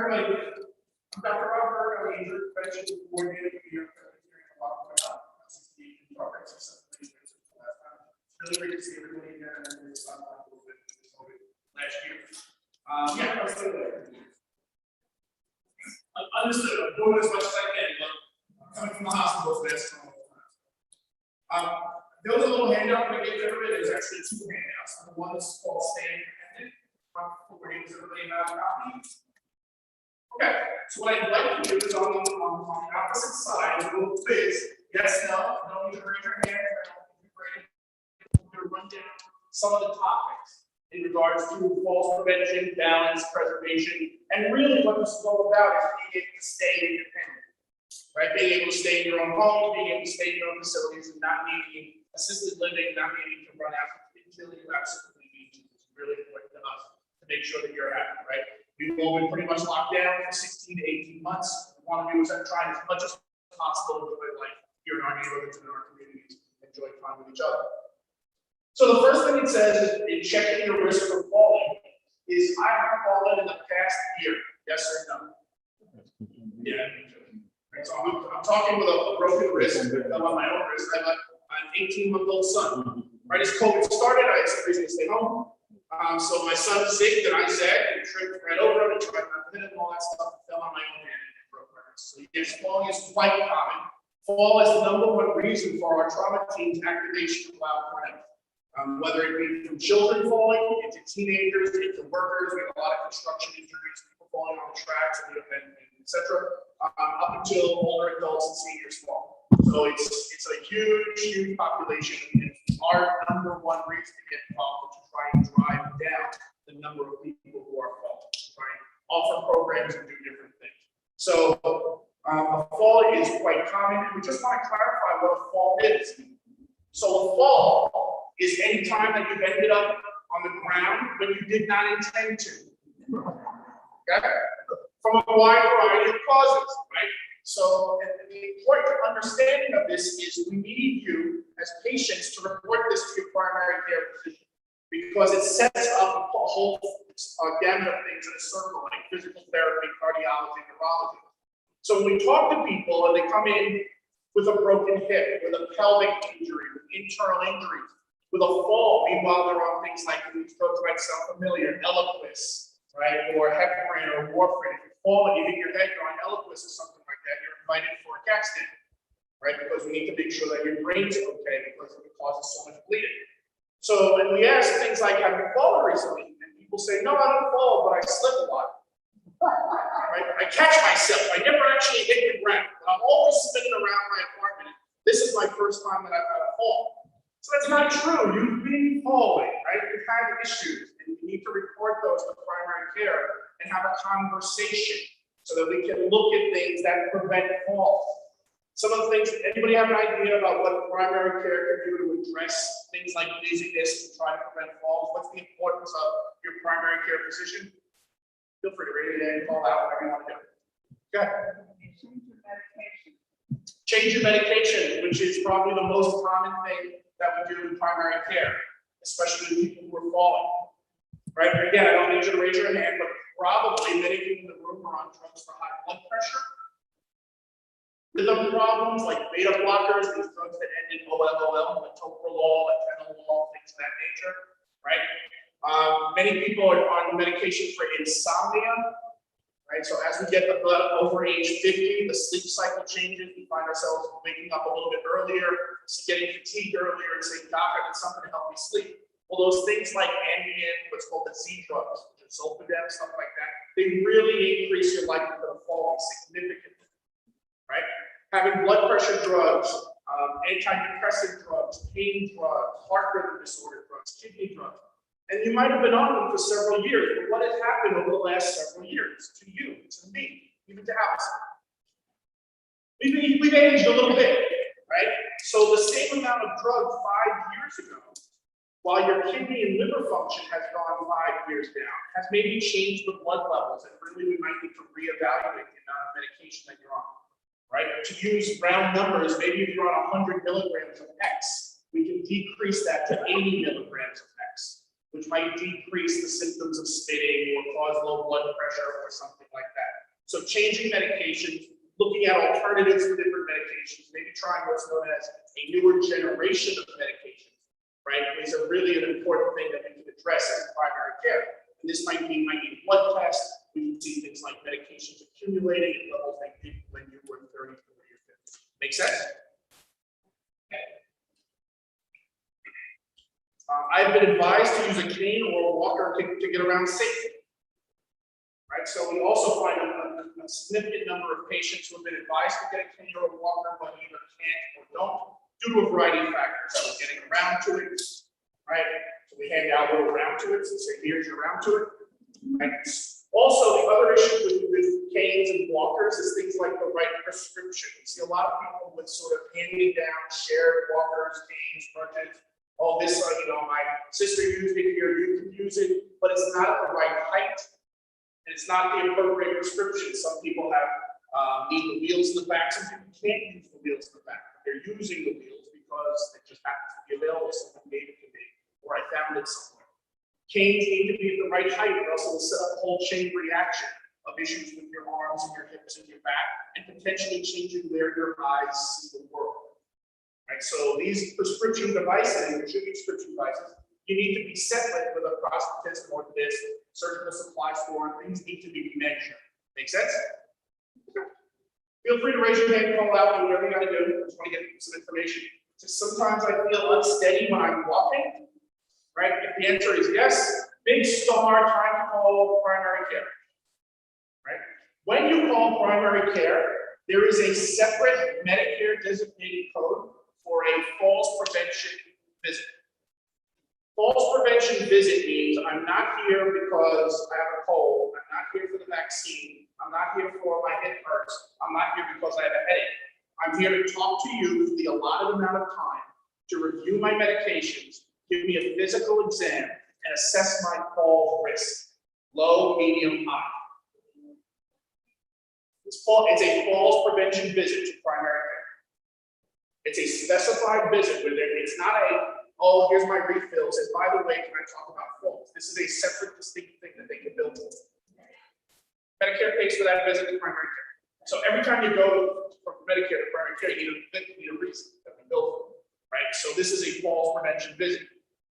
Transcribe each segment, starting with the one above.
everybody. I'm Dr. Robert. I'm an injury prevention coordinator here at the progress of It's really great to see everybody again and it's not like a little bit last year. Yeah, I'll stay there. Understood. I'm doing as much as I can, but I'm coming from the hospital today, so there was a little handout that I gave everybody. There's actually two handouts. One is called Stay Independent. Does everybody have copies? Okay, so what I'd like to do is on the opposite side, a little quiz. Yes, no, don't need to raise your hand. I'm going to run down some of the topics in regards to falls prevention, balance, preservation, and really what this is all about is being able to stay independent. Right? Being able to stay in your own home, being able to stay in your own facilities, and not needing assisted living, not needing to run out until you absolutely need to. It's really important to us to make sure that you're happy, right? We've all been pretty much locked down for 16 to 18 months. We want to do is try as much as possible to enjoy life here in our neighborhoods and in our communities, enjoy time with each other. So the first thing it says in checking your risk for falling is I have fallen in the past year. Yes or no? Yeah. Right, so I'm talking with a broken wrist. I'm on my own wrist. I have an 18-month-old son. Right as COVID started, I had some reason to stay home. So my son zigged and I zagged and tripped right over him and tried not to hit him and all that stuff. Fell on my own hand and broke my wrist. So yes, falling is quite common. Fall is the #1 reason for our trauma team's activation of Weill Cornell. Whether it be from children falling, into teenagers, into workers, we have a lot of construction injuries, people falling on the tracks, and etc. Up until older adults and seniors fall. So it's a huge population, and our #1 reason to get involved is to try and drive down the number of people who are falling, to try and offer programs and do different things. So a fall is quite common, and we just want to clarify what a fall is. So a fall is any time that you've ended up on the ground when you did not intend to. Okay? From a wide variety of causes, right? So the important understanding of this is we need you as patients to report this to your primary care physician because it sets up a whole gamut of things in a circle like physical therapy, cardiology, neurology. So when we talk to people and they come in with a broken hip, with a pelvic injury, with internal injuries, with a fall, meanwhile they're on things like these drugs might sound familiar, Eliquis, right, or heparin or warfarin. If you fall and you hit your head, you're on Eliquis or something like that, you're invited for a CAT scan, right? Because we need to make sure that your brain's okay because it causes so much bleeding. So when we ask things like, have you fallen recently? And people say, no, I don't fall, but I slip a lot. Right? I catch myself. I never actually hit the ground. I'm always spinning around my apartment. This is my first time that I've had a fall. So that's not true. You've been falling, right? You've had issues, and you need to report those to primary care and have a conversation so that we can look at things that prevent falls. Some of the things, anybody have an idea about what primary care can do to address things like dizziness to try to prevent falls? What's the importance of your primary care physician? Feel free to raise your hand and call out whatever you want to do. Okay. Change your medication. Change your medication, which is probably the most common thing that we do in primary care, especially with people who are falling. Right? Again, I don't need you to raise your hand, but probably many people in the room are on drugs for high blood pressure. Rhythm problems like beta blockers, these drugs that end in OLOL, metoprolol, atenolol, things of that nature, right? Many people are on medication for insomnia, right? So as we get the blood over age 50, the sleep cycle changes. We find ourselves waking up a little bit earlier, getting fatigued earlier, and saying, "Doc, I need something to help me sleep." Well, those things like Ambien, what's called the Z drugs, which is Zolpidem, stuff like that, they really increase your likelihood of falling significantly, right? Having blood pressure drugs, antidepressant drugs, pain drugs, heart rhythm disorder drugs, kidney drugs. And you might have been on them for several years, but what has happened over the last several years to you, to me, even to Allison? We've aged a little bit, right? So the same amount of drugs 5 years ago, while your kidney and liver function has gone 5 years down, has maybe changed the blood levels, and really we might need to reevaluate the amount of medication that you're on, right? To use round numbers, maybe if you're on 100 milligrams of X, we can decrease that to 80 milligrams of X, which might decrease the symptoms of spitting or cause low blood pressure or something like that. So changing medications, looking at alternatives for different medications, maybe trying what's known as a newer generation of medications, right, is a really an important thing that we can address in primary care. And this might mean blood tests. We can see things like medications accumulating at levels they did when you were 30, 40, or 50. Make sense? Okay. I've been advised to use a cane or a walker to get around safely. Right, so we also find a significant number of patients who have been advised to get a cane or a walker, but either can't or don't, due to a variety of factors. So getting around to it, right? So we hand out a little round to it, so say, here's your round to it. Right? Also, the other issue with canes and walkers is things like the right prescription. We see a lot of people with sort of handing down shared walkers, canes, crutches. Oh, this, my sister used it here, you can use it, but it's not at the right height. And it's not the appropriate prescription. Some people have need the wheels in the back. Some people can't use the wheels in the back. They're using the wheels because it just happens to be available. Someone gave it to me, or I found it somewhere. Canes need to be at the right height, or else it will set up a whole chain reaction of issues with your arms and your hips and your back, and potentially changing where your eyes see the world. Right? So these prescription devices, or should be prescription devices, you need to be set with a prosthetist, or this surgical supply store. Things need to be measured. Make sense? Okay. Feel free to raise your hand, call out, do whatever you got to do. I just want to get some information. Just sometimes I feel unsteady when I'm walking. Right? If the answer is yes, big star, trying to call primary care. Right? When you call primary care, there is a separate Medicare designated code for a falls prevention visit. Falls prevention visit means I'm not here because I have a cold, I'm not here for the vaccine, I'm not here for my hip hurts, I'm not here because I have a headache. I'm here to talk to you for the allotted amount of time to review my medications, give me a physical exam, and assess my fall risk, low, medium, high. It's a falls prevention visit to primary care. It's a specified visit where it's not a, oh, here's my refills, and by the way, can I talk about falls? This is a separate, distinct thing that they can build. Medicare pays for that visit to primary care. So every time you go from Medicare to primary care, you need a reason that we build for, right? So this is a falls prevention visit.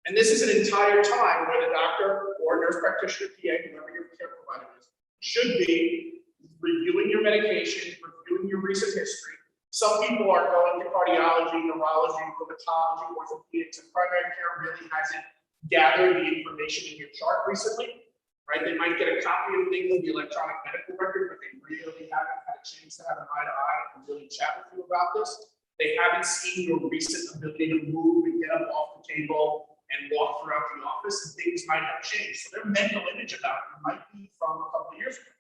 And this is an entire time where the doctor or nurse practitioner, PA, whoever your care provider is, should be reviewing your medications, reviewing your recent history. Some people are going to cardiology, neurology, rheumatology, orthopedics, and primary care really hasn't gathered the information in your chart recently, right? They might get a copy of things in the electronic medical record, but they really haven't had a chance to have an eye-to-eye and really chat with you about this. They haven't seen your recent ability to move and get up off the table and walk throughout the office, and things might have changed. So their mental image about you might be from a couple of years ago.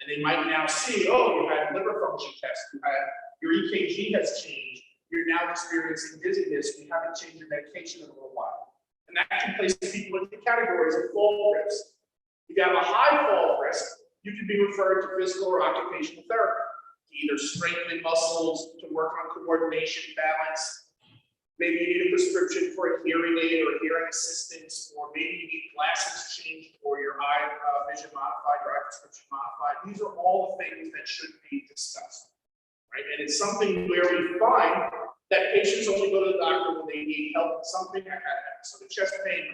And they might now see, oh, you had liver function tests, your EKG has changed, you're now experiencing dizziness, we haven't changed your medication in a little while. And that can place people into categories of fall risk. If you have a high fall risk, you can be referred to physical or occupational therapy, to either strengthen muscles, to work on coordination, balance. Maybe you need a prescription for a hearing aid or hearing assistance, or maybe you need glasses changed or your eye vision modified, your eye prescription modified. These are all the things that should be discussed, right? And it's something where we find that patients only go to the doctor when they need help with something. So the chest pain,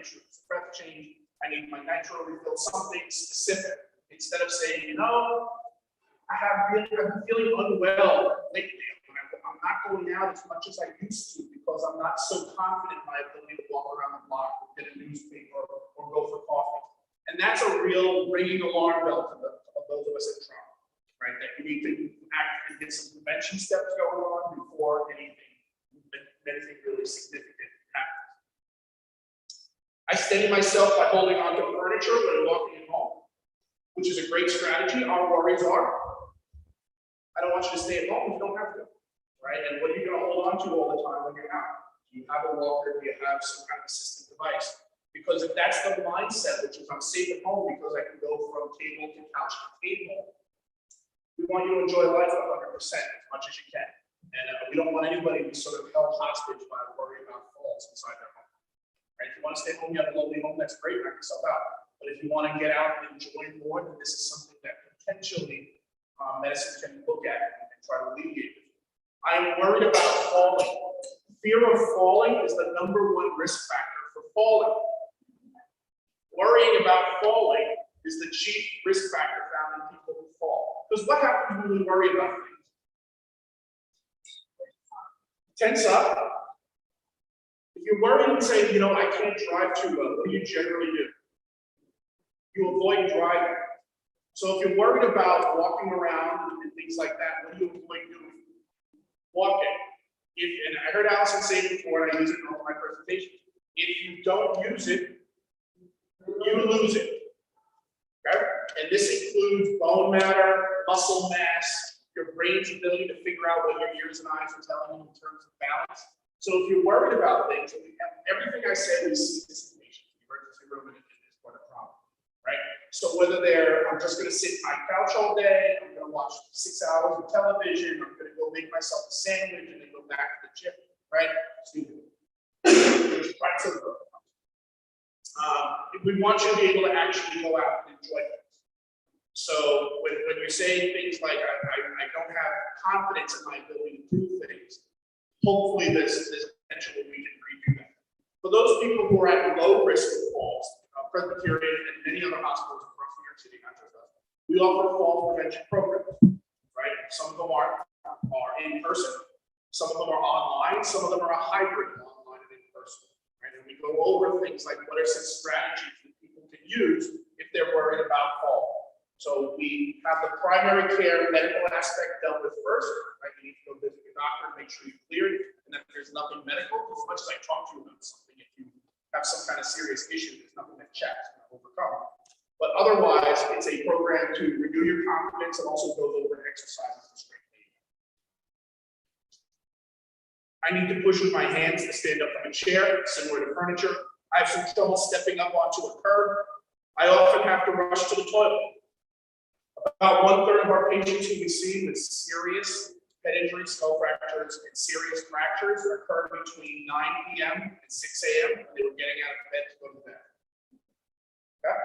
breath change, I need my nitro refill, something specific, instead of saying, I've been feeling unwell lately. I'm not going out as much as I used to because I'm not so confident in my ability to walk around the block or get a newspaper or go for coffee. And that's a real ringing alarm bell to those of us at trauma, right? That you need to act and get some prevention steps going on before anything really significant happens. I steady myself by holding on to furniture when walking at home, which is a great strategy. Our worries are, I don't want you to stay at home if you don't have to. Right? And what are you going to hold on to all the time when you're out? Do you have a walker? Do you have some kind of assistive device? Because if that's the mindset, which is I'm safe at home because I can go from table to couch to table, we want you to enjoy life 100% as much as you can. And we don't want anybody to be sort of held hostage by worrying about falls inside their home. Right? If you want to stay home, you have a lonely home, that's great, knock yourself out. But if you want to get out and enjoy more, then this is something that potentially medicine can look at and try to alleviate it. I am worried about falling. Fear of falling is the #1 risk factor for falling. Worrying about falling is the chief risk factor found in people who fall. Because what happens when we worry about things? Tense up. If you're worried and say, I can't drive too well, what do you generally do? You avoid driving. So if you're worried about walking around and things like that, what do you avoid doing? Walking. And I heard Allison say it before, and I use it in all my presentations. If you don't use it, you lose it. Okay? And this includes bone matter, muscle mass, your brain's ability to figure out what your ears and eyes are telling you in terms of balance. So if you're worried about things, everything I say, we see this in patients in the emergency room, and it is quite a problem, right? So whether I'm just going to sit on my couch all day, I'm going to watch 6 hours of television, I'm going to go make myself a sandwich and then go back to the gym, right? We want you to be able to actually go out and enjoy things. So when you're saying things like, I don't have confidence in my ability to do things, hopefully there's potential that we can redo that. For those people who are at low risk of falls, Presbyterian and many other hospitals across New York City, not just us, we offer fall prevention programs, right? Some of them are in person, some of them are online, some of them are a hybrid online and in person, right? And we go over things like what are some strategies that people can use if they're worried about fall. So we have the primary care medical aspect dealt with first, right? You need to go visit your doctor, make sure you're cleared, and that there's nothing medical. As much as I talk to you about something, if you have some kind of serious issue, there's nothing that chat's going to overcome. But otherwise, it's a program to renew your confidence and also goes over exercises and strengthening. I need to push with my hands to stand up from a chair, similar to furniture. I have some trouble stepping up onto a curb. I often have to rush to the toilet. About 1/3 of our patients who we see with serious head injuries, skull fractures, and serious fractures occurred between 9 p.m. and 6 a.m. when they were getting out of bed to go to bed. Okay?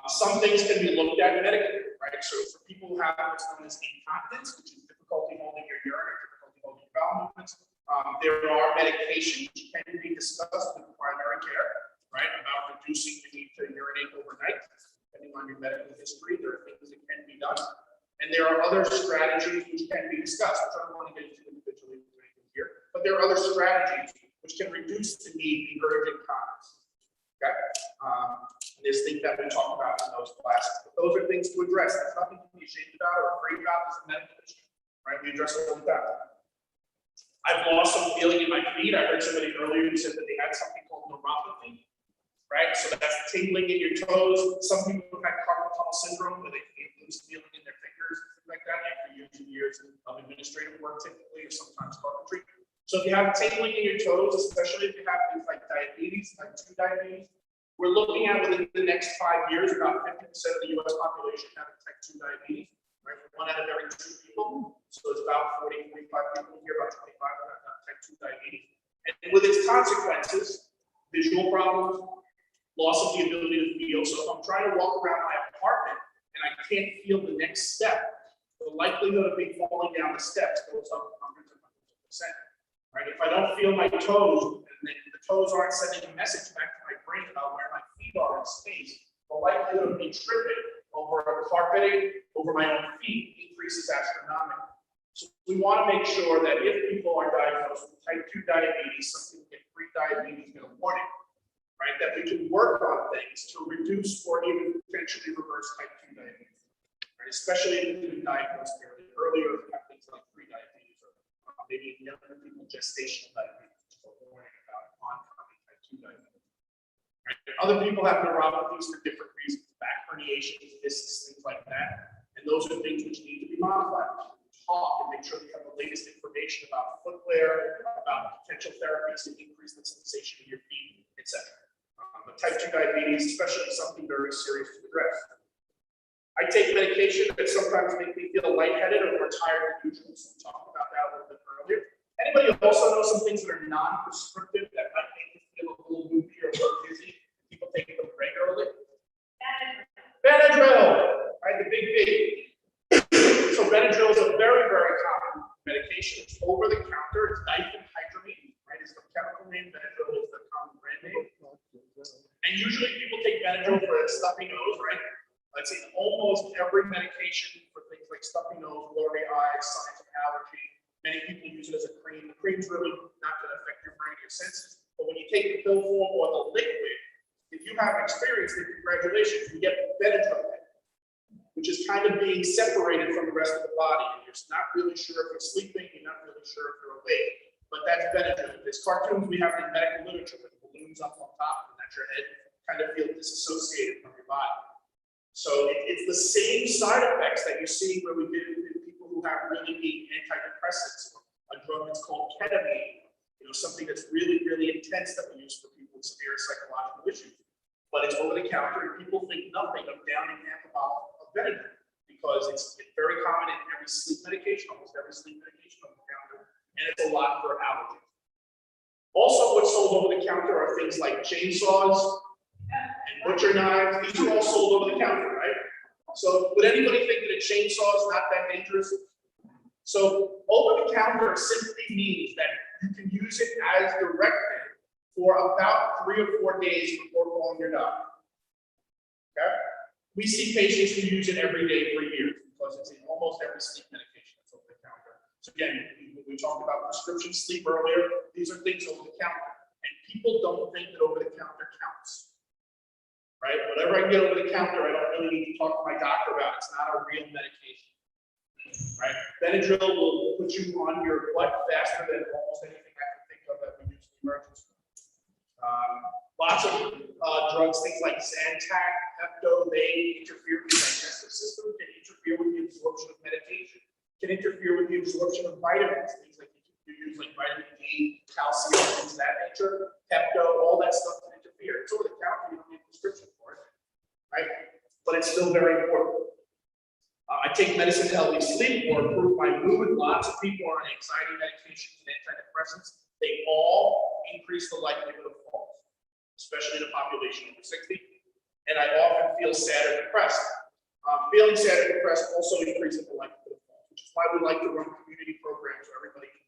Some things can be looked at medically, right? So for people who have what's known as incontinence, which is difficulty holding your urine or difficulty holding your bowel movements, there are medications which can be discussed with primary care, right? About reducing the need to urinate overnight. Depending on your medical history, there are things that can be done. And there are other strategies which can be discussed, which I don't want to get into individually here, but there are other strategies which can reduce the need for urgent incontinence. Okay? And there's things that we talk about in those classes. But those are things to address. That's nothing to be ashamed about or afraid about as a medical history, right? We address it all the time. I've lost some feeling in my feet. I heard somebody earlier who said that they had something called neuropathy. Right, so that's tingling in your toes. Some people have had carpal tunnel syndrome where they can't lose feeling in their fingers and things like that after years and years of administrative work, typically, or sometimes carpentry. So if you have tingling in your toes, especially if you have things like diabetes, type 2 diabetes, we're looking at within the next 5 years, about 50% of the U.S. population having type 2 diabetes. Right, 1 out of every 2 people. So it's about 40, 45 people here, about 25 have type 2 diabetes. And with its consequences, visual problems, loss of the ability to feel. So if I'm trying to walk around my apartment and I can't feel the next step, the likelihood of me falling down the steps goes up hundreds and hundreds of percent. Right? If I don't feel my toes, and then the toes aren't sending a message back to my brain about where my feet are in space, the likelihood of me tripping over a carpeting, over my own feet increases astronomically. So we want to make sure that if people are diagnosed with type 2 diabetes, some people get pre-diabetes, get a warning. Right, that we can work on things to reduce or even potentially reverse type 2 diabetes. Right, especially if you've been diagnosed earlier, if you have things like pre-diabetes or maybe in younger people, gestational diabetes, which is a warning about oncoming type 2 diabetes. Right? Other people have neuropathies for different reasons, back herniations, discs, things like that. And those are things which need to be modified. Talk and make sure we have the latest information about footwear, about potential therapies to increase the sensation of your feet, etc. But type 2 diabetes, especially, is something very serious to address. I take medication that sometimes make me feel lightheaded or more tired than usual. So we talked about that a little bit earlier. Anybody also know some things that are non-prescriptive that might make me feel a little loopy or a little dizzy? People take them regularly. Benadryl, right? The big B. medication. It's over the counter. It's diphenhydramine, right? It's the chemical name. Benadryl is the common brand name. And usually people take Benadryl for a stuffy nose, right? I'd say almost every medication for things like stuffy nose, watery eyes, signs of allergy. Many people use it as a cream. The cream's really not going to affect your brain or your senses. But when you take the pill form or the liquid, if you have experience, then congratulations, you get Benadryl, which is kind of being separated from the rest of the body. And you're not really sure if you're sleeping, you're not really sure if you're awake. But that's Benadryl. There's cartoons we have in medical literature with balloons up on top and that your head kind of feel disassociated from your body. So it's the same side effects that you see where we did in people who have really neat antidepressants, a drug that's called ketamine, something that's really, really intense that we use for people with severe psychological issues. But it's over the counter, and people think nothing of downing half a bottle of Benadryl because it's very common in every sleep medication, almost every sleep medication over the counter, and it's a lot for allergies. Also, what's sold over the counter are things like chainsaws and butcher knives. These are all sold over the counter, right? So would anybody think that a chainsaw is not that dangerous? So over the counter simply means that you can use it as directed for about 3 or 4 days before calling your doctor. Okay? We see patients who use it every day for years because it's in almost every sleep medication that's over the counter. So again, we talked about prescription sleep earlier. These are things over the counter. And people don't think that over the counter counts. Right? Whatever I can get over the counter, I don't really need to talk to my doctor about. It's not a real medication. Right? Benadryl will put you on your butt faster than almost anything I can think of that we use in the emergency. Lots of drugs, things like Zantac, Pepto, they interfere with the digestive system, can interfere with the absorption of medication, can interfere with the absorption of vitamins, things like you use like vitamin D, calcium, things of that nature, Pepto, all that stuff can interfere. It's over the counter, you don't need a prescription for it, right? But it's still very important. I take medicine to help me sleep or improve my mood. Lots of people are on anxiety medications and antidepressants. They all increase the likelihood of falls, especially in a population over 60. And I often feel sad or depressed. Feeling sad or depressed also increases the likelihood of falls, which is why we like to run community programs where everybody can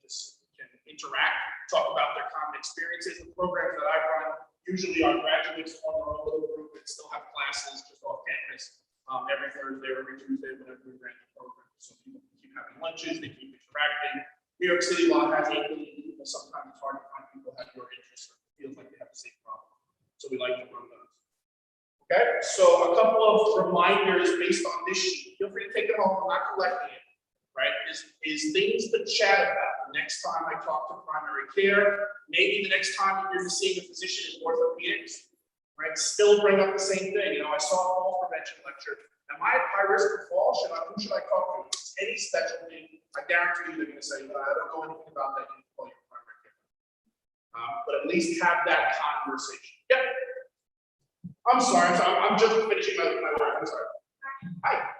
interact, talk about their common experiences. The programs that I run usually are graduates on their own little group and still have classes just off campus. Every Thursday or every Tuesday, whenever we ran the program. So people keep having lunches, they keep interacting. New York City law has 8 million people. Sometimes it's hard to find people who have your interests or feels like they have the same problem. So we like to run those. Okay, so a couple of reminders based on this sheet. Feel free to take it home. I'm not collecting it, right? Is things to chat about. The next time I talk to primary care, maybe the next time you're seeing a physician in orthopedics, right? Still bring up the same thing. I saw a fall prevention lecture. Am I at high risk of fall? Who should I talk to? Any specialty, I guarantee you they're going to say, I don't know anything about that. You can call your primary care. But at least have that conversation. Yep. I'm sorry. I'm just finishing my work. I'm sorry. Hi.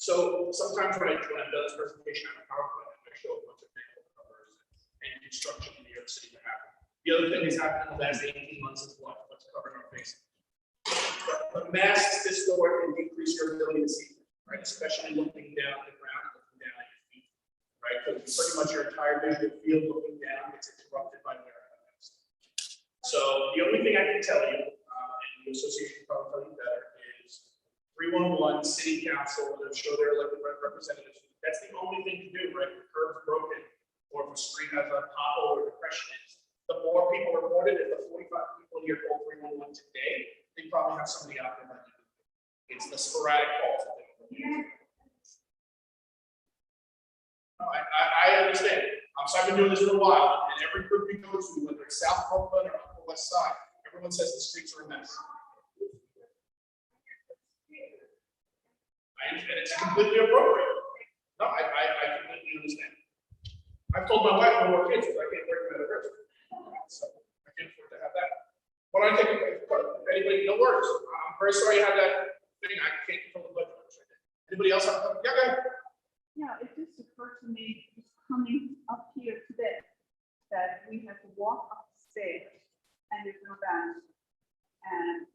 So sometimes when I've done this presentation, I'm PowerPoint and I show a bunch of technical numbers and construction in New York City to happen. The other thing that's happened in the last 18 months is what's covered our face. The masks distort and decrease your ability to see, right? Especially looking down at the ground, looking down at your feet, right? Because pretty much your entire visual field looking down gets interrupted by wearing a mask. So the only thing I can tell you, and the association probably tell you better, is 311 city council, and I'm sure they're elected representatives. That's the only thing to do, right? If the curb's broken, or if a street has a pothole or depression is. The more people reported, if the 45 people here call 311 today, they probably have somebody out there that it's the sporadic calls. No, I understand. So I've been doing this for a while, and every group we go to, whether it's South Brooklyn or Upper West Side, Everyone says the streets are a mess. And it's completely appropriate. No, I completely understand. I've told my wife no more kids because I can't bring them out of risk. So I can't afford to have that. But I think if anybody, no worries. I'm very sorry you had that thing. I can't control the budget. Anybody else have something? Yeah, go ahead. Yeah, it just occurred to me, just coming up here today, that we have to walk up the stairs and there's no bounds. And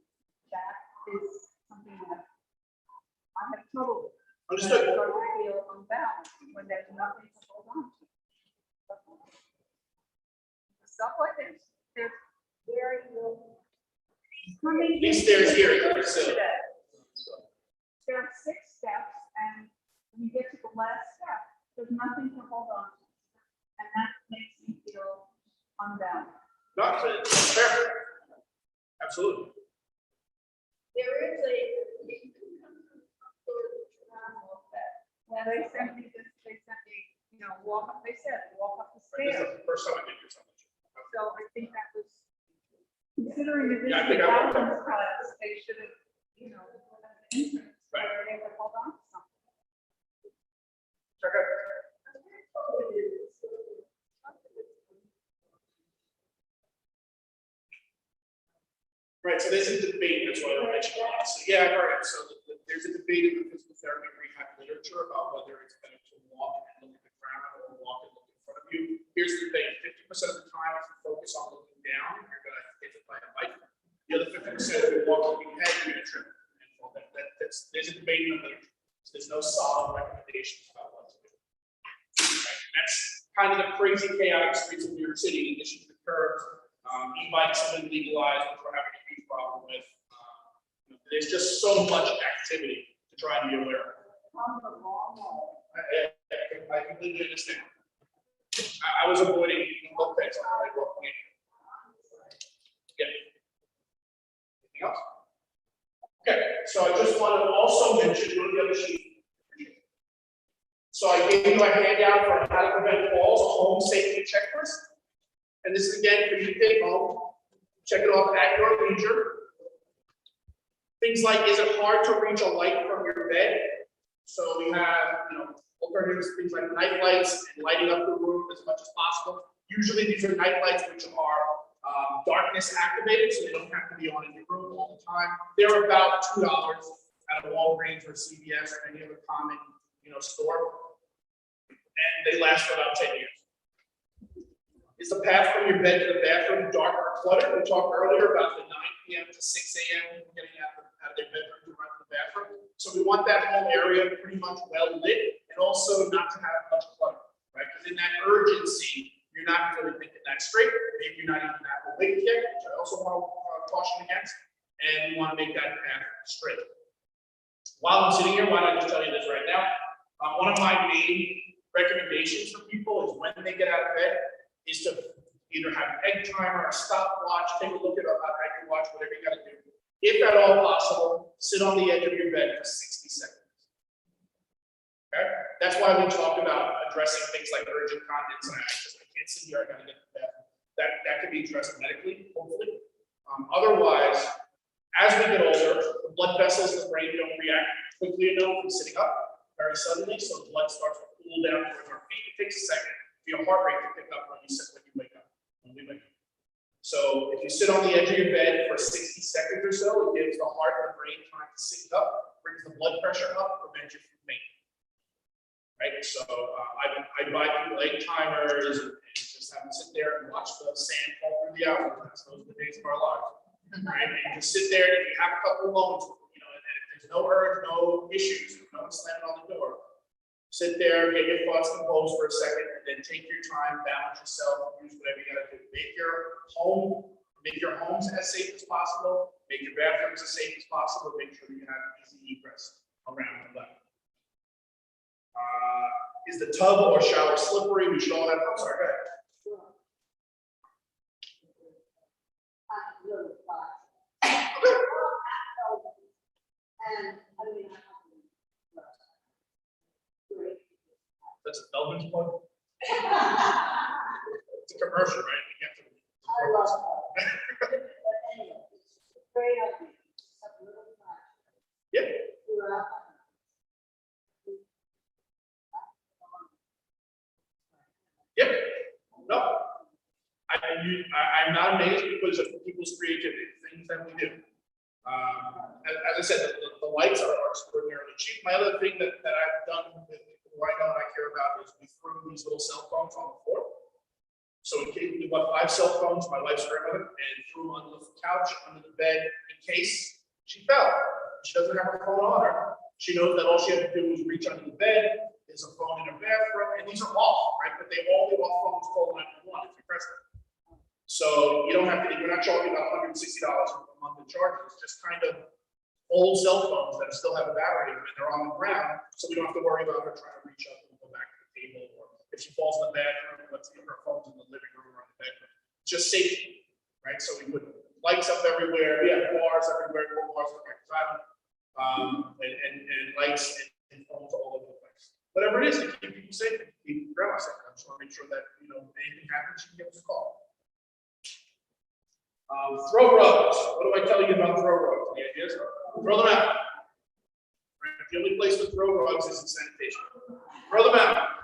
that is something that I have trouble with. Understood. I start to feel unbalanced when there's nothing to hold on to. Stuff like this, there's very little. Coming These into stairs here the are church silly. today, there are 6 steps, and when you get to the last step, there's nothing to hold on to. And that makes me feel unbound. Not fair. Absolutely. There is a. When they sent me this, they sent me, walk up, they said, walk up the This stairs. is the first time I did hear something. So I think that was, considering that this Yeah, I is think a I- balance class, they should have, an entrance Right. where they would hold on to something. Okay. Right, so there's a debate, that's why I mentioned it. So, yeah, all right, so there's a debate in the physical therapy rehab literature about whether it's better to walk and look at the ground or walk and look in front of you. Here's the thing, 50% of the time, if you focus on looking down, you're gonna get hit by a bike. The other 50%, if you walk looking ahead, you're gonna trip and fall. There's a debate in the literature. So there's no solid recommendations about what to do. Right, and that's kind of the crazy, chaotic streets of New York City, in addition to the curbs. E-bikes have been legalized, which we're having a huge problem with. There's just so much activity to try and be aware of. I completely understand. I was avoiding mopeds on my walking in. Yeah. Anything else? Okay, so I just want to also mention, go to the other sheet. So I gave you a handout for how to prevent falls, a home safety checklist. And this is again for you to take home. Check it off at your leisure. Things like, is it hard to reach a light from your bed? So we have, alternatives, things like night lights and lighting up the room as much as possible. Usually these are night lights which are darkness activated, so they don't have to be on in your room all the time. They're about $2 at a Walgreens or CVS or any other common, store, and they last for about 10 years. Is the path from your bed to the bathroom dark or cluttered? We talked earlier about the 9 p.m. to 6 a.m. people getting out of their bedroom to run to the bathroom. So we want that whole area pretty much well lit and also not to have much clutter, right? Because in that urgency, you're not really thinking that straight. Maybe you're not even that awake yet, which I also want to caution against. And we want to make that path straight. While I'm sitting here, why don't I just tell you this right now? One of my main recommendations for people is when they get out of bed is to either have an egg timer, a stopwatch, take a look at a egg watch, whatever you got to do. If at all possible, sit on the edge of your bed for 60 seconds. Okay? That's why we talked about addressing things like urgent continence and I can't sit here, I got to get to bed. That can be addressed medically, hopefully. Otherwise, as we get older, the blood vessels in the brain don't react quickly enough from sitting up very suddenly, so the blood starts to cool down towards our feet. It takes a second for your heart rate to pick up when you wake up. So if you sit on the edge of your bed for 60 seconds or so, it gives the heart and the brain time to sync up, brings the blood pressure up, prevents you from fainting. Right? So I buy people egg timers and just have them sit there and watch the sand fall through the hourglass. Those are the days of our lives. Right? And just sit there, and if you have a couple of moments, and if there's no urge, no issues, no one slamming on the door, sit there, get your thoughts composed for a second, and then take your time, balance yourself, use whatever you gotta do. Make your homes as safe as possible, make your bathrooms as safe as possible, make sure you have easy egress around the left. Is the tub or shower slippery? We should all have, I'm sorry, go ahead. That's a Belgian plug? It's a commercial, right? You have to. Great idea. Have a little fun. Yep. Throughout. Yep. No. I'm not amazed because of people's creativity, things that we do. As I said, the lights are extraordinarily cheap. My other thing that I've done with people who I know and I care about is we threw these little cell phones on the floor. So in case we bought 5 cell phones, my wife's grandmother, and threw them on the couch, under the bed, in case she fell. She doesn't have her phone on her. She knows that all she has to do is reach under the bed. There's a phone in her bathroom, and these are off, right? But they all the off phones call 911 if you press them. So you don't have to, we're not charging about $160 a month in charges. It's just kind of old cell phones that still have a battery in them, and they're on the ground, so we don't have to worry about her trying to reach up and go back to the table, or if she falls in the bathroom, let's see her phone's in the living room or in the bedroom. Just safety, right? So we put lights up everywhere. We have bars everywhere, more bars on Rikers Island, and lights and phones all over the place. Whatever it is to keep people safe, to keep grandma safe. I just want to make sure that, you know, if anything happens, she can give us a call. Throw rugs. What do I tell you about throw rugs? The idea is throw them out. Right? The only place to throw rugs is in sanitation. Throw them out.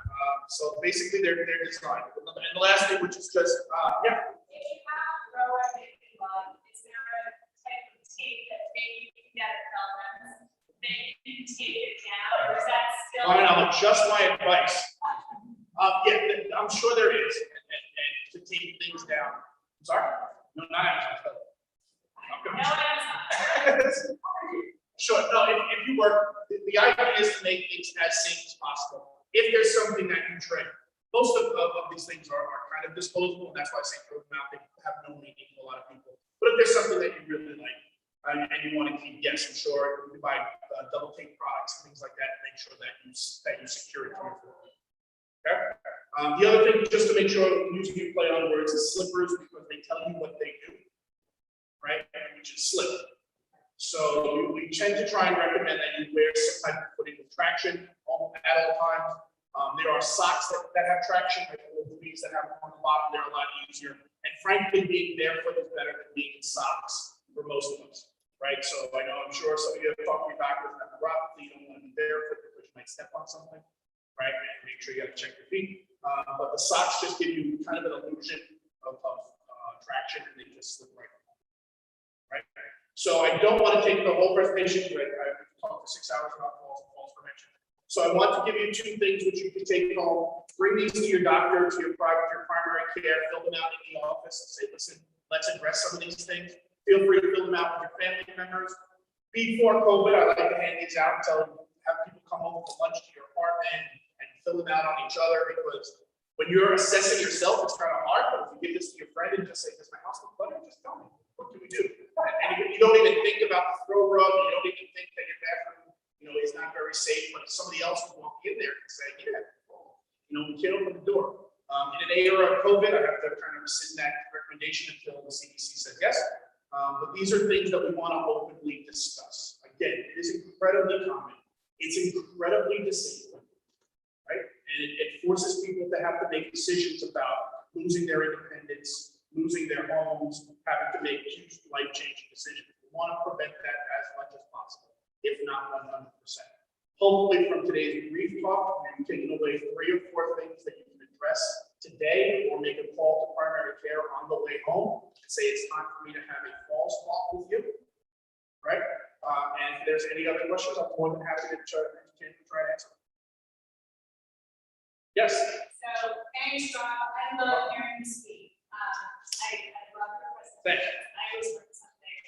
So basically, they're designed. And the last thing, which is just yeah. If you have a thrower making love, is there a type of tape that maybe you can get at Belden's that you can tape it down, or is that still? Fine, I'll adjust my advice. Yeah, I'm sure there is, and to tape things down. I'm sorry. No, not Amazon. No, Amazon. Sure. No, if you work, the idea is to make things as safe as possible. If there's something that you trade, most of these things are kind of disposable, and that's why I say throw them out. They have no meaning to a lot of people. But if there's something that you really like and you want to keep, yes, I'm sure you can buy double tape products and things like that, and make sure that you secure it to your floor. Okay. The other thing, just to make sure I'm using your play on words, is slippers, because they tell you what they do, right? Which is slip. So we tend to try and recommend that you wear some type of footing with traction at all times. There are socks that have traction, like the booties that have on the bottom. They're a lot easier. And frankly, being barefoot is better than being in socks for most of us, right? So I know, I'm sure some of you have talked to me backwards and neuropathy. You don't want to be barefoot because you might step on something, right? And make sure you have to check your feet. But the socks just give you kind of an illusion of traction, and they just slip right on, right? So I don't want to take the whole presentation, but I've talked for 6 hours about falls prevention. So I want to give you 2 things which you can take home. Bring these to your doctor, to your primary care, fill them out in the office and say, listen, let's address some of these things. Feel free to fill them out with your family members. Before COVID, I like to hand these out and have people come over for lunch to your apartment and fill them out on each other, because when you're assessing yourself, it's kind of hard. But if you give this to your friend and just say, does my house look cluttered? Just tell me, what can we do? And you don't even think about the throw rug. You don't even think that your bathroom, you know, is not very safe. But somebody else will walk in there and say, yeah, you know, we can't open the door. In an era of COVID, I have to kind of rescind that recommendation until the CDC says yes. But these are things that we want to openly discuss. Again, it is incredibly common. It's incredibly disabling, right? And it forces people to have to make decisions about losing their independence, losing their homes, having to make huge life-changing decisions. We want to prevent that as much as possible, if not 100%. Hopefully, from today's brief talk, you've taken away 3 or 4 things that you can address today, or make a call to primary care on the way home and say it's time for me to have a false talk with you, right? And if there's any other questions, I'm more than happy to try to answer. Yes. So thanks, Rob. I love hearing you speak. I love your presentation. Thanks. I always learn something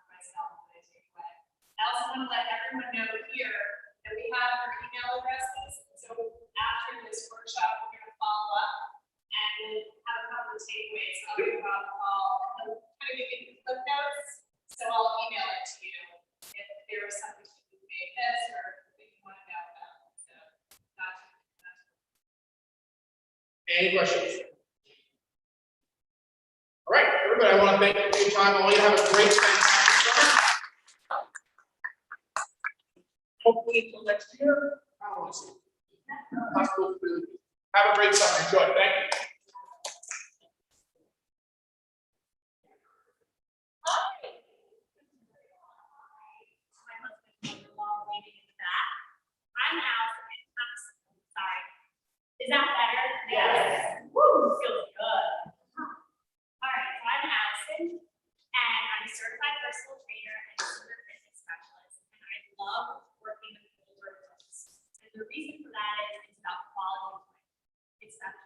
myself when I take away. I also want to let everyone know here that we have our email addresses. So after this workshop, we're going to follow up and have a couple of takeaways. I'll give Rob a call. I'll kind of give you the clip notes. So I'll email it to you if there is something you may miss or that you want to know about. So gotcha. Any questions? All right, everybody, I want to thank you for your time. I want you to have a great, fantastic summer. Hopefully until next year. I don't want to see you. Have a great summer. Enjoy. Thank you.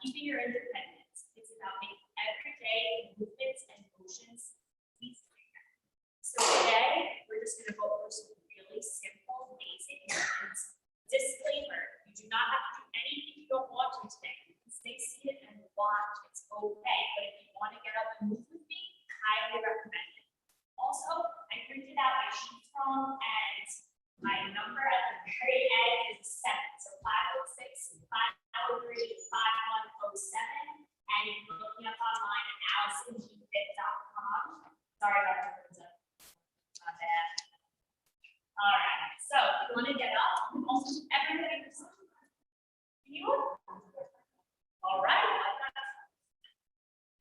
keeping your independence. It's about making everyday movements and motions easier. So today, we're just gonna go over some really simple, basic movements. Disclaimer, you do not have to do anything you don't want to today. You can stay seated and watch, it's okay. But if you want to get up and move with me, highly recommend it. Also, I printed out my sheets wrong, and my number at the very end is 7. So 506 503 5107. And you can look me up online at AllisonGFit.com. Sorry about the words up. Not bad. All right. So if you want to get up, you can also do everybody for something. You? All right.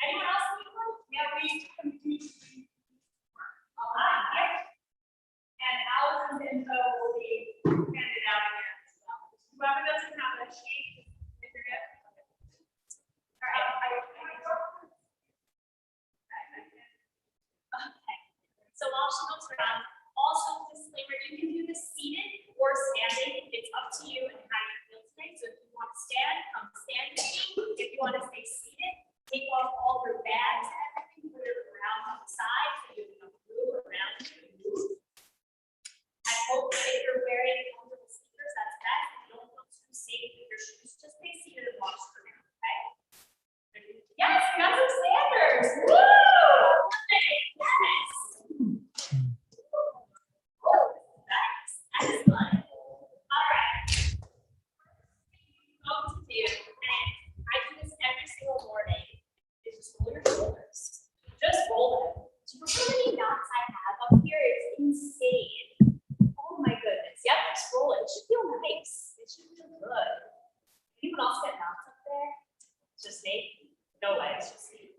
Anyone else need one? Yeah, we can do. All right. And Allison's info will be handed out again as well. Whoever doesn't have that sheet, if you're good. All right. Okay. So while she looks around, also disclaimer, you can do this seated or standing. It's up to you and how you feel today. So if you want to stand, come stand with me. If you want to stay seated, take off all your bags and everything, put it around on the side so you have enough room around you. I hope that if you're wearing comfortable sneakers, that's best. If you don't feel too safe with your shoes, just stay seated and watch the room, okay? Yes, we got some standers. Woo! Yes. Nice. Excellent. All right. Going to do, and I do this every single morning, is just roll your shoulders. Just roll them. Do you know how many knots I have up here? It's insane. Oh my goodness. Yep, just roll it. It should feel nice. It should feel good. Anyone else get knots up there? It's just me? No way, it's just me.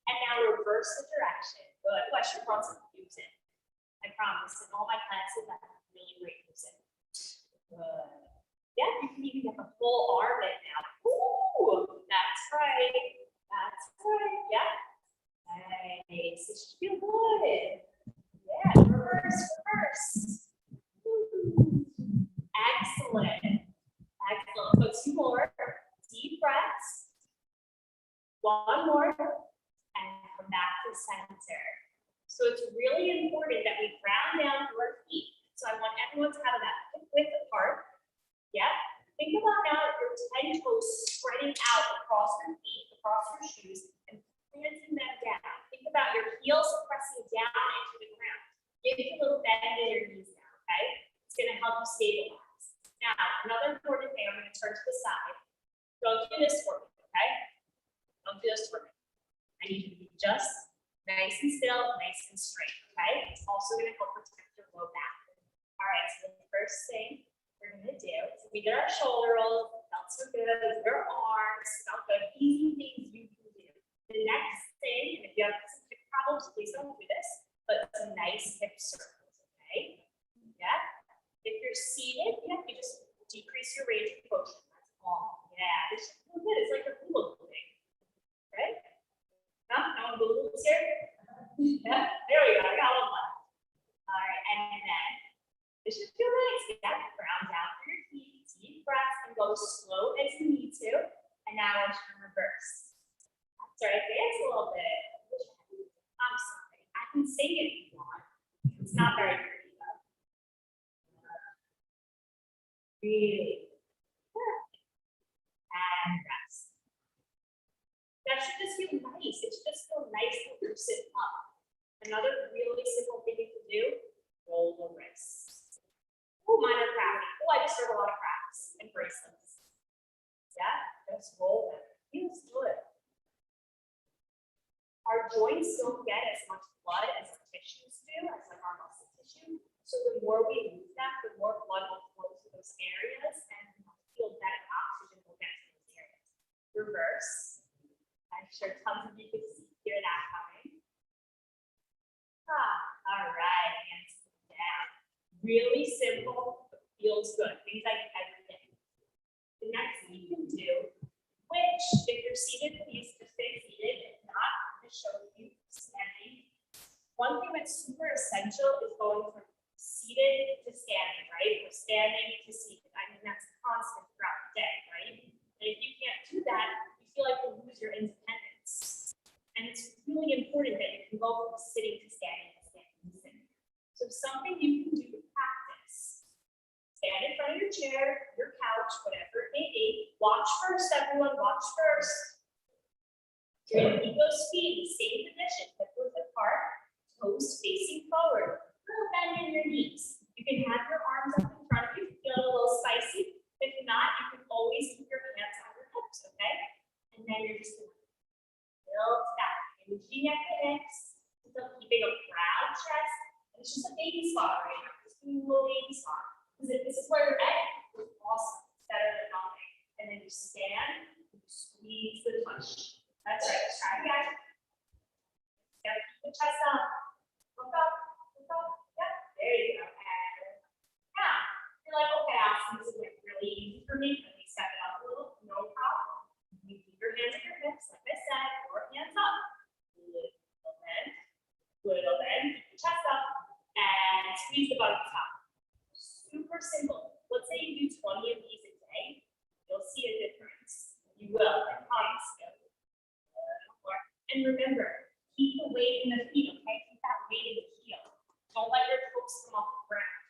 And now reverse the direction. Good. Oh, I should have brought some music. I promise. In all my classes, I have really great music. Good. Yeah, you can even get the full arm in now. Ooh, that's right. That's right. Yeah. Nice. It should feel good. Yeah, reverse. Ooh. Excellent. Excellent. So 2 more deep breaths. 1 more, and come back to center. So it's really important that we ground down through our feet. So I want everyone to have that hip width apart. Yep. Think about now your 10 toes spreading out across your feet, across your shoes, and planting them down. Think about your heels pressing down into the ground. Give it a little bend in your knees now, okay? It's going to help you stabilize. Now, another important thing, I'm going to turn to the side. Don't do this for me, okay? Don't do this for me. I need you to be just nice and still, nice and straight, okay? It's also going to help protect your low back. All right, so the first thing we're going to do is we did our shoulder rolls, felt so good, your arms, felt good, easy things you can do. The next thing, and if you have some hip problems, please don't do this, but some nice hip circles, okay? Yeah? If you're seated, yeah, you just decrease your range of motion. That's all. Yeah, this should feel good. It's like a hula hoop thing, right? No one hula hoops here? Yeah, there we go. I got one left. All right, and then this should feel nice. Yeah, ground down for your feet, deep breaths, and go slow as you need to. And now I should reverse. That's right, dance a little bit. I'm sorry, I can sing it if you want. It's not very pretty though. Really. And rest. That should just feel nice. It should just feel nice to loosen up. Another really simple thing you can do, roll the wrists. Oh, minor cracking. Oh, I just heard a lot of cracks and bracelets. Yeah, just roll them. Feels good. Our joints don't get as much blood as our tissues do, as like our muscle tissue. So the more we move that, the more blood will flow to those areas and feel better oxygen will get to those areas. Reverse. I'm sure tons of you can hear that coming. All right, hands down. Really simple, but feels good. Things like everything. The next thing you can do, which if you're seated, please just stay seated. If not, I'm going to show you standing. One thing that's super essential is going from seated to standing, right? Or standing to seated. I mean, that's constant throughout the day, right? And if you can't do that, you go from sitting to standing to standing to sitting. So something you can do to practice. Stand in front of your chair, your couch, whatever it may be. Watch first, everyone, watch first. You're gonna keep those feet in the same position, hip width apart, toes facing forward. Little bend in your knees. You can have your arms up in front of you, feel a little spicy. If not, you can always keep your hands on your hips, okay? And then you're just gonna build that energy at the hips, so keeping a proud chest. And it's just a baby spot right now, just a little baby spot. Because if this is where you're at, it's awesome, it's better than nothing. And then you stand, you squeeze the touch. That's right, try again. Yep, keep the chest up. Look up, look up. Yep, there you go. And now, you're like, okay, Allison, this is like really easy for me. Let me step it up a little, no problem. You keep your hands at your hips, like I said, or hands up. Little bend, keep your chest up, and squeeze the butt top. Super simple. Let's say you do 20 of these a day, you'll see a difference. You will, I promise you. And remember, keep the weight in the feet, okay? Keep that weight in the heel. Don't let your toes come off the ground.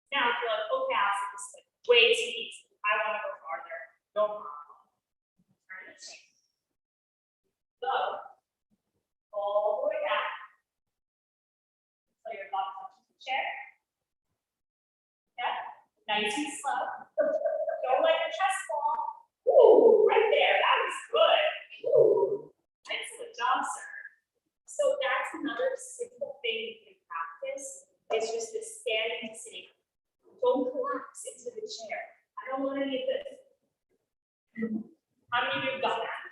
Now, if you're like, okay, Allison, this is like way too easy. I want to go farther. No problem. Turn the chain. Go all the way back. So your butt touches the chair. Yeah, nice and slow. Don't let your chest fall. Ooh, right there. That was good. Ooh. Excellent job, sir. So that's another simple thing you can practice. It's just this standing and sitting. Don't collapse into the chair. I don't want any of this. How many of you have done that?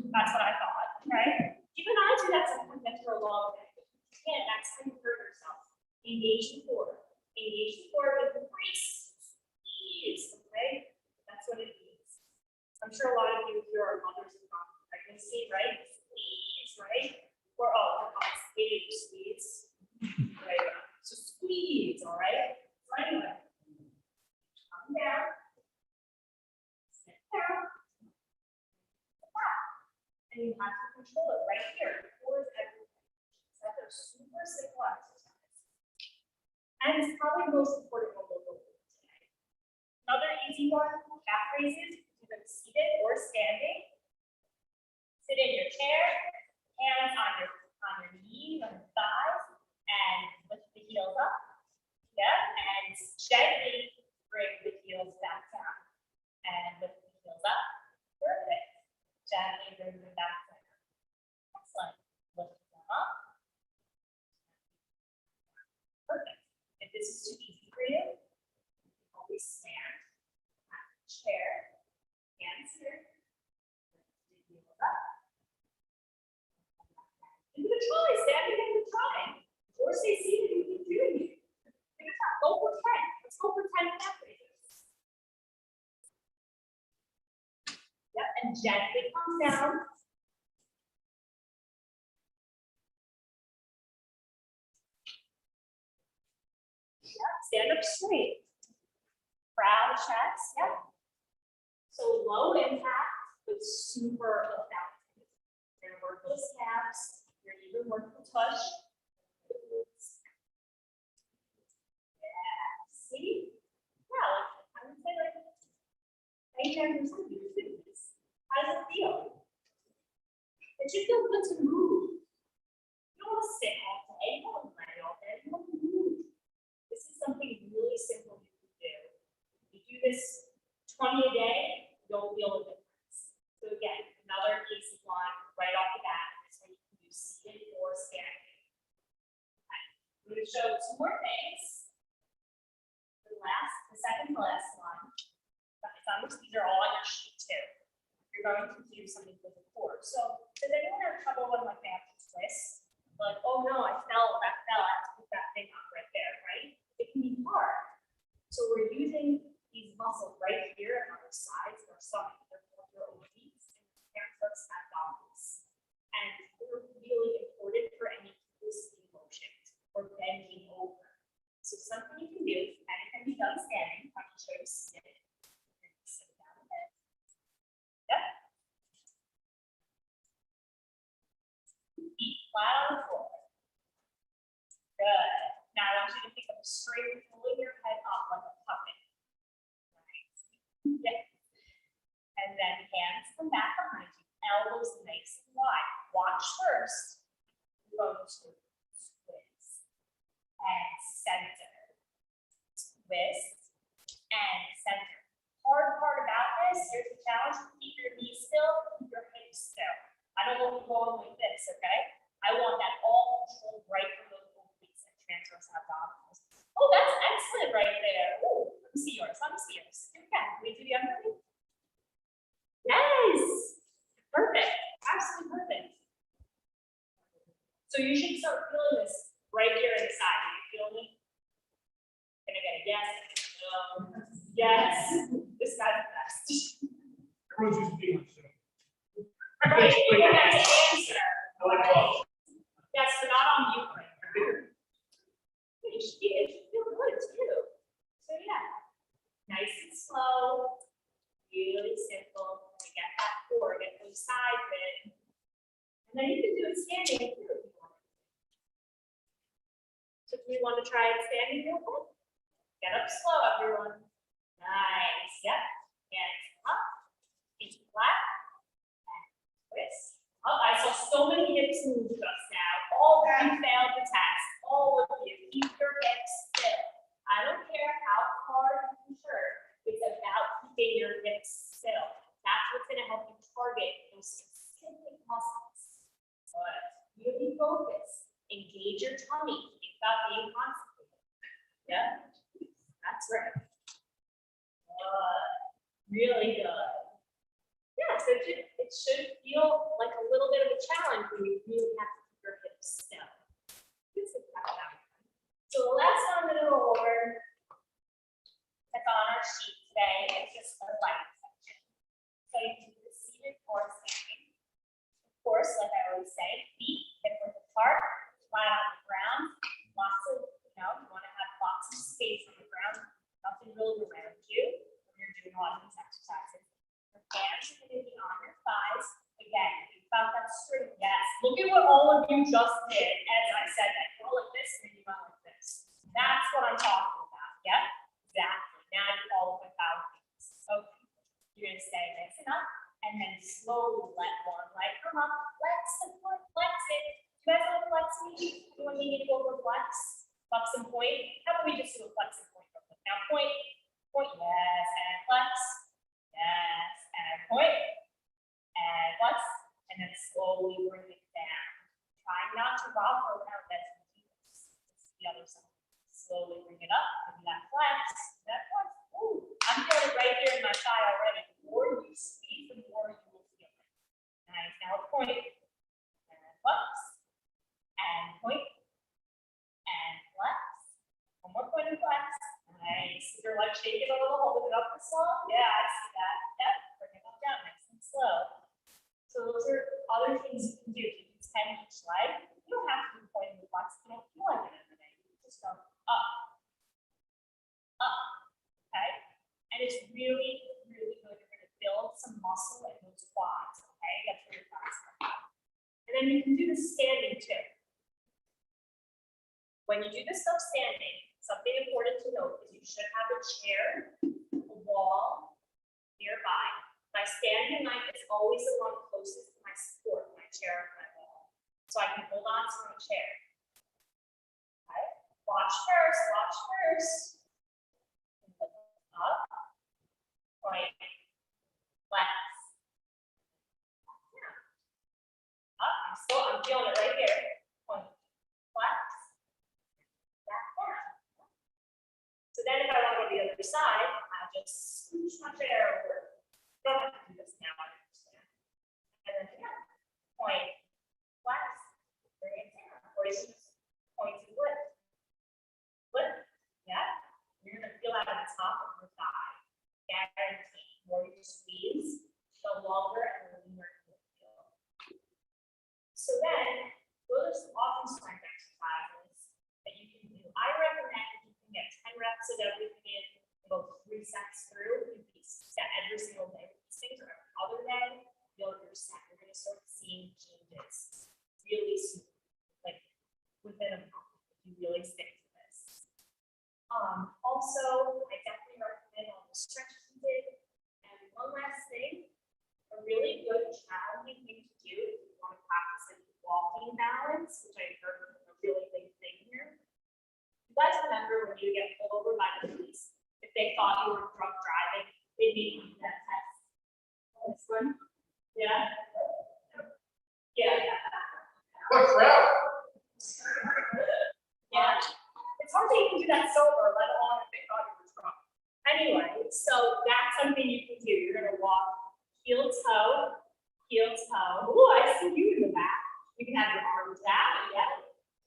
That's what I thought, right? Even I do that sometimes after a long day. You can't, that's how you hurt yourself. Engage the core. Engage the core with the brace. Ease, okay? That's what it means. I'm sure a lot of you here are mothers of pregnancy, right? Squeeze, right? Or oh, squeeze, squeeze. Right. So squeeze, all right? So anyway, come down, sit down, and you have to control it right here. Towards everything. So that's a super simple exercise. And it's probably the most important one we'll go through today. Another easy one, calf raises, either seated or standing. Sit in your chair, hands on your knees, on your thighs, and lift the heels up. Yep, and gently bring the heels back down. And lift the heels up. Perfect. Gently bring them back down. Excellent. Lift them up. Perfect. If this is too easy for you, always stand at the chair, hands here. Lift the heels up. Give it a try, stand again and try. Or stay seated, you keep doing it. Give it a try. Go for 10. Let's go for 10 calf raises. Yep, and gently come down. Yep, stand up straight. Proud chest, yep. So low impact, but super effective. You're gonna work those calves. You're even work the touch. Yeah, see? Yeah, like, I would say like 99% of you do this. How does it feel? It should feel good to move. You don't want to sit all day, you don't want to lay all day, you want to move. This is something really simple you can do. If you do this 20 a day, you'll feel a difference. So again, another easy one right off the bat. Seated or standing. Okay. I'm going to show two more things. The second to last one. These are all on your sheet too. You're going to do something with the core. So does anyone have trouble when like they have to twist? Like, oh no, I fell, I have to put that thing up right there, right? It can be hard. So we're using these muscles right here on our sides of our stomach. They're obliques and hamstrings and abdominals. And they're really important for any twisting motions or bending over. So something you can do, and it can be done standing. I'm going to show you sitting. Sit down a bit. Yep. flat on the floor. Good. Now I want you to think of a string pulling your head up like a puppet. Right. Yeah. And then hands come back behind you, elbows nice and wide. Watch first. Go to twist and center. Twist and center. Hard part about this, here's the challenge, keep your knees still, keep your hips still. I don't want you going like this, okay? I want that all controlled right from those obliques and transverse abdominals. Oh, that's excellent right there. Oh, let me see yours, let me see yours. Okay, can we do the other one? Yes, perfect, absolutely perfect. So you should start feeling this right here inside. Are you feeling it? Can I get a yes? No. Yes. This guy's the best. Everyone's used to being on Zoom. Right, you don't have to answer. like both. Yes, but not on mute right now. It should feel good too. So yeah, nice and slow, really simple. To get that core, get those sides in. And then you can do it standing too if you want. So do we want to try it standing real quick? Get up slow, everyone. Nice. Yep. Hands up. Feet flat. And twist. Oh, I saw so many hips move just now. All of you failed the test. All of you. Keep your hips still. I don't care how hard you can turn. It's about keeping your hips still. That's what's going to help you target those specific muscles. But really focus. Engage your tummy. Think about being constipated. Yeah. That's right. Good. Really good. Yeah, so it should feel like a little bit of a challenge when you really have to keep your hips still. So the last one I'm going to go over that's on our sheet today is just our light section. So you can do the seated or standing. Of course, like I always say, feet hip width apart, flat on the ground. Lots of, you want to have lots of space on the ground. Nothing really around you when you're doing a lot of these exercises. Your hands are going to be on your thighs. Again, think about that string. Yes. Look at what all of you just did. As I said, that you go like this and you went like this. That's what I'm talking about. Yep. Exactly. Now you all look how things. Okay. You're going to stay nice and up and then slowly let one leg come up. Flex the foot. Flex it. You guys want to flex me? You want me to go over flex? Flex and point. How about we just do a flex and point? Now point, yes, and flex, yes, and point, and flex, and then slowly bring it down. Try not to rock around as you do this. This is the other side. Slowly bring it up, maybe that flex, that flex. Ooh, I'm feeling it right here in my thigh already. The more you squeeze, the more you will feel it. Nice, now point, and flex, and point, and flex. One more point and flex. Nice. Is your leg shaking a little, holding it up this long? Yeah, I see that. Yep. Bring it up down nice and slow. So those are other things you can do. You can 10 each leg. You don't have to be pointing the flex. You don't feel like it in the day. You just go up. Up. Okay? And it's really, really good. You're going to build some muscle in those quads. Okay? That's where your quads come. And then you can do the standing too. When you do this stuff standing, something important to note is you should have a chair, a wall nearby. My standing knife is always the one closest to my support, my chair and my wall. So I can hold on to my chair. Okay. Watch first. Up, point, flex. Up, I'm feeling it right here. Point, flex. Back down. So then if I want to go to the other side, I'll just scooch my chair over. Don't have to do this now, I understand. And then again, point, flex, bring it down. Or you just point to lift. Lift, yeah. You're going to feel out of the top of your thigh. Guaranteed. The more you squeeze, the longer and the leaner you will feel. So then, those are some awesome strength exercises that you can do. I recommend if you can get 10 reps of everything in, go 3 sets through, you can set every single day. These things are every other day, you're set. You're going to start seeing changes really soon. really stick to this. Also, I definitely recommend all the stretches you did. And one last thing, a really good challenging thing to do if you want to practice like walking balance, which I heard is a really big thing here. You guys remember when you get pulled over by the police, if they thought you were drunk driving, they made you do that test. This one? Yeah. Yeah. What crowd? Yeah. It's hard to even do that sober, let alone if they thought you were drunk. Anyway, so that's something you can do. You're gonna walk heel toe, heel toe. Ooh, I see you in the back. You can have your arms out, yeah.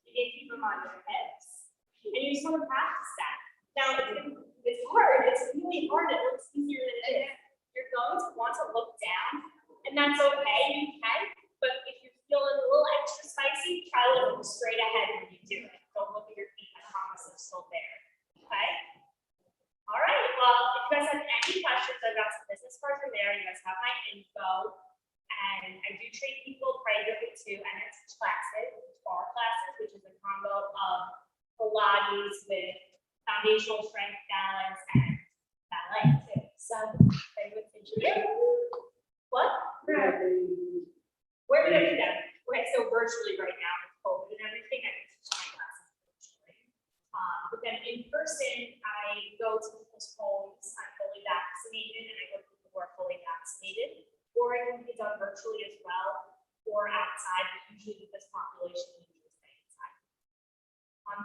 You can keep them on your hips. And you just want to practice that. Now, it's hard. It's really hard. It looks easier than it is. You're going to want to look down, and that's okay. You can, but if you're feeling a little extra spicy, try looking straight ahead when you do it. Don't look at your feet. I promise they're still there. Okay? All right. Well, if you guys have any questions, I've got some business cards in there. You guys have my info. And I do treat people privately too, and it's classes, bar classes, which is a combo of Pilates with foundational strength, balance, and ballet too. So I would introduce. What? Where did I do that? Okay, so virtually right now with COVID and everything, I teach my classes virtually. But then in person, I go to people's homes. I'm fully vaccinated, and I go to people who are fully vaccinated. Or it can be done virtually as well, or outside, but usually with this population, we usually stay inside.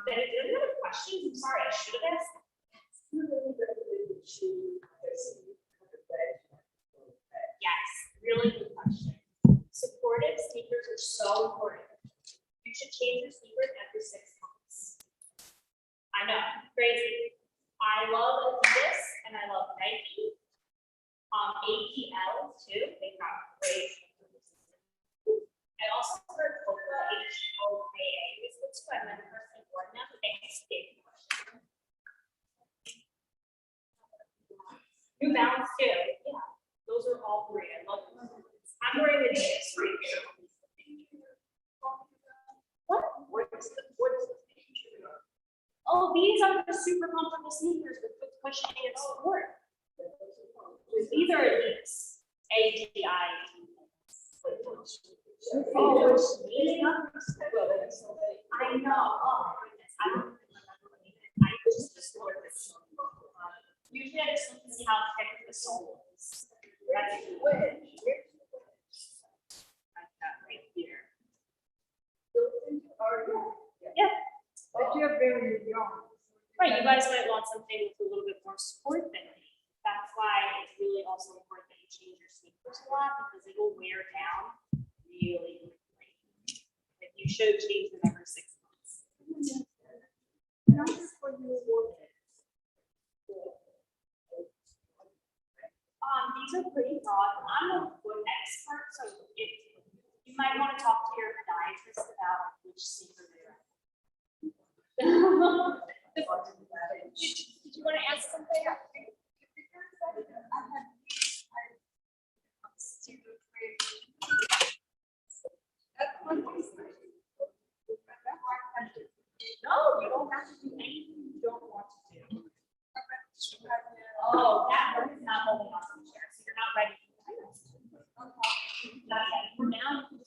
Then if you have any questions, I'm sorry, I should have asked. Yes, really good question. Supportive sneakers are so important. You should change your sneakers every 6 months. I know, crazy. I love Adidas and I love Nike. APL too, they got great. I also heard Coca, HOKA, is the two I've never personally worn them, but they stay. New Balance too, yeah, those are all great. I love them. I'm wearing the Adidas right here. What is the feature? Oh, these are the super comfortable sneakers with good cushioning and support. These are Adidas. ADI. Oh, I know. Oh, goodness. I don't even remember anything. I just discovered this. Usually I just look to see how thick the sole is. That's the wedge. Like that right here. Yeah. But you're very young. Right, you guys might want something with a little bit more support than me. That's why it's really also important that you change your sneakers a lot because it will wear down really quickly. Like you should change them every 6 months. Numbers for you. These are pretty broad. I'm a foot expert, so if you might want to talk to your podiatrist about which sneaker they're in. Did you want to ask something? No, you don't have to do anything you don't want to do. Oh, that one is not holding on to the chair, so you're not ready. Not yet. For now, you can